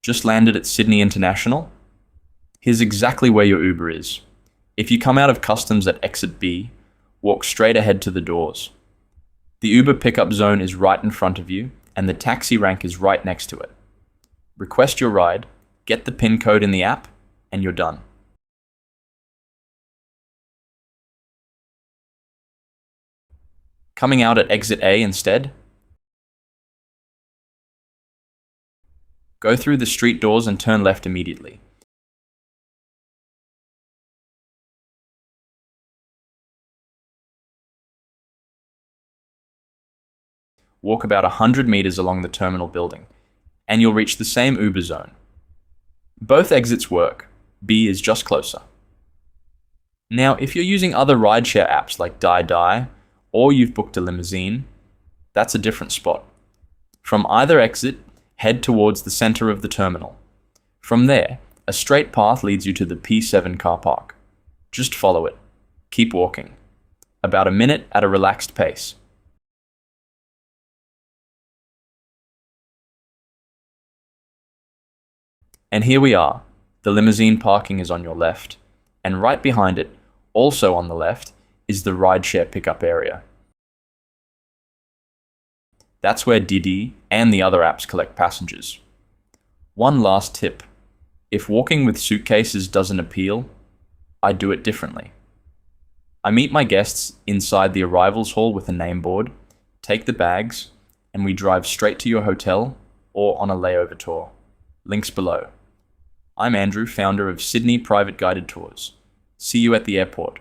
Just landed at Sydney International? Here's exactly where your Uber is. If you come out of customs at exit B, walk straight ahead to the doors. The Uber pickup zone is right in front of you, and the taxi rank is right next to it. Request your ride, get the PIN code in the app, and you're done. Coming out at exit A instead? Go through the street doors and turn left immediately. Walk about 100 meters along the terminal building, and you'll reach the same Uber zone. Both exits work. B is just closer. Now, if you're using other rideshare apps like DiDi, or you've booked a limousine, that's a different spot. From either exit, head towards the center of the terminal. From there, a straight path leads you to the P7 car park. Just follow it. Keep walking. About a minute at a relaxed pace. And here we are. The limousine parking is on your left, and right behind it, also on the left, is the rideshare pickup area. That's where DiDi and the other apps collect passengers. One last tip. If walking with suitcases doesn't appeal, I do it differently. I meet my guests inside the arrivals hall with a name board, take the bags, and we drive straight to your hotel or on a layover tour. Links below. I'm Andrew, founder of Sydney Private Guided Tours. See you at the airport.